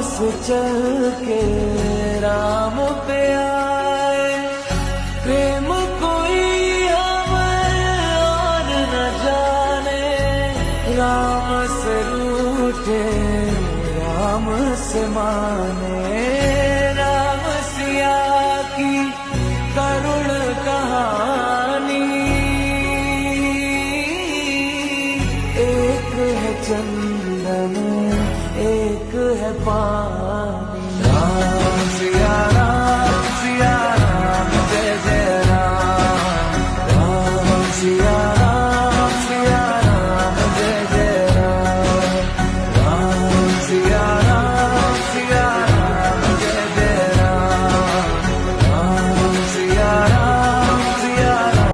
से चल के राम पे आए। प्रेम कोई हमें और न जाने, राम से रूठे राम से माने। राम सिया की करुण कहानी, एक है चंदन एक है पानी।